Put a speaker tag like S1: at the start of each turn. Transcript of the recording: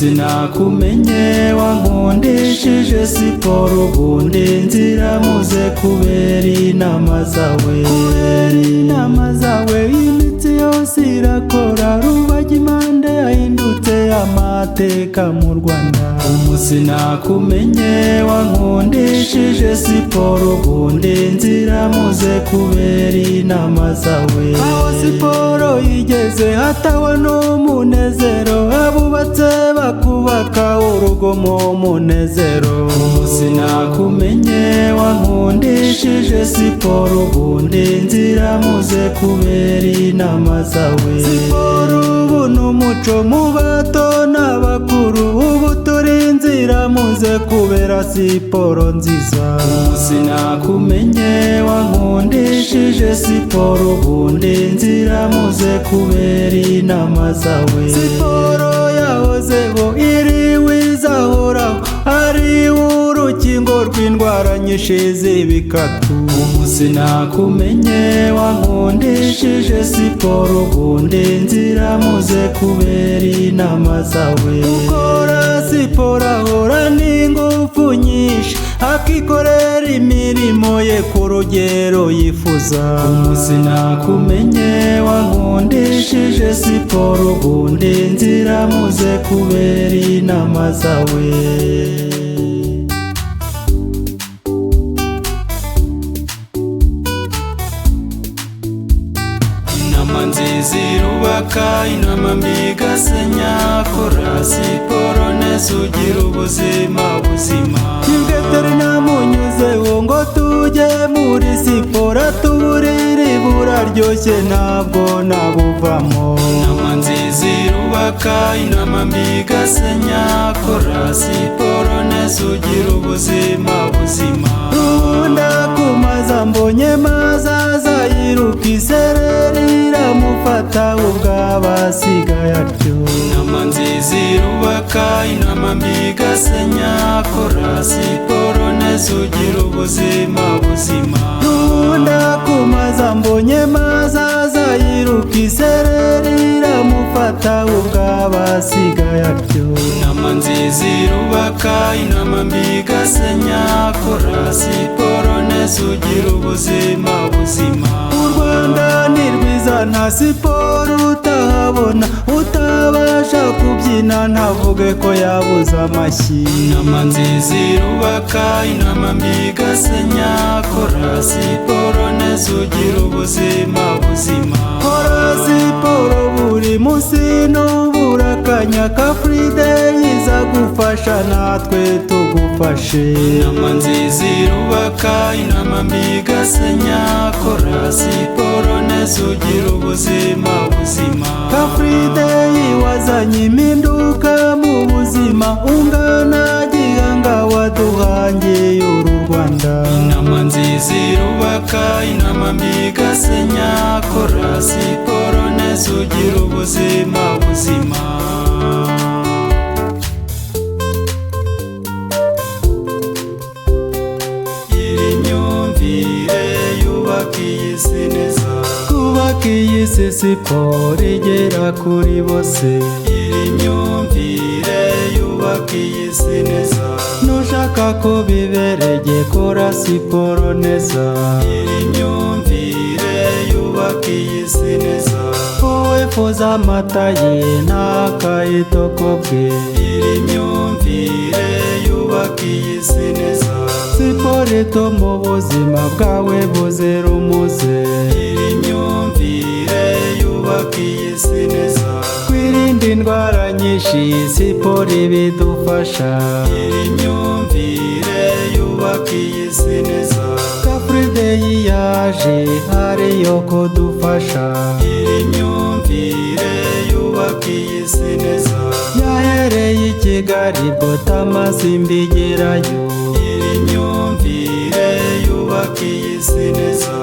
S1: sinakumenye wankundishije siporo ubundi nziramuze kubera inama zawe imitsi yose irakora rubagimpande yahindutse amateka mu Rwanda sinakumenye wankundishije siporo ubundi nziramuze kubera inama zawe aho siporo yigeze hatawe n'umunezero abubatse bakubaka urugo mu munezero sinakumenye wankundishije siporo ubundi nziramuze kubera inama zawe siporo ubu ni umuco mu bato n'abakuru ubu turi nziramuze kubera siporo nziza sinakumenye wankundishije siporo ubundi nziramuze kubera inama zawe siporo yahozeho iriho izahoraho ari urukingo rw'indwara nyinshi z'ibikatu sinakumenye wankundishije siporo ubundi nziramuze kubera inama zawe ukora siporo ahora n'ingufu nyinshi akikorera imirimo ye ku rugero yifuza sinakumenye wankundishije siporo ubundi nziramuze kubera inama zawe inama nziza irubaka inama mbi igasenya kora siporo neza ugira ubuzima buzima twebwe namunyuzeho ngo tujye muri siporo tuburire buraryoshye ntabwo nabuvamo inama nziza irubaka inama mbi igasenya kora siporo neza ugira ubuzima buzima runda kumaza mbonye mazaza yiruka isereri iramufata ubwabasigaye atyo inama nziza irubaka inama mbi igasenya kora siporo neza ugira ubuzima buzima runda kumaza mbonye mazaza yiruka isereri iramufata ubwabasigaye atyo inama nziza irubaka inama mbi igasenya kora siporo neza ugira ubuzima buzima u Rwanda ni rwiza nta siporo utahabona utabasha kubyina ntavuge ko yabuze amashyi inama nziza irubaka inama mbi igasenya kora siporo neza ugira ubuzima buzima kora siporo buri munsi n'ubura akanya ka Friday iza gufasha natwe tugufashe inama nziza irubaka inama mbi igasenya kora siporo neza ugira ubuzima buzima ka Friday wazanye impinduka mu buzima ungana gihanga waduhangiye uru Rwanda inama nziza irubaka inama mbi igasenya kora siporo neza ugira ubuzima buzima kubaka iyi si siporo igera kuri bose iri myumvire yubaka iyi si neza nushaka ko bibereye kora siporo neza iri myumvire yubaka iyi si neza wowe fuza amata ye ntakayitokobwe iri myumvire yubaka iyi si neza siporo ituma ubuzima bwawe buzira umuze iri myumvire yubaka iyi si neza kwirinda indwara nyinshi siporo ibidufasha iri myumvire yubaka iyi si neza ka Friday yaje ariyo kudufasha iri myumvire yubaka iyi si neza yahereye i Kigali Botama simbigerayo iri myumvire yubaka iyi si neza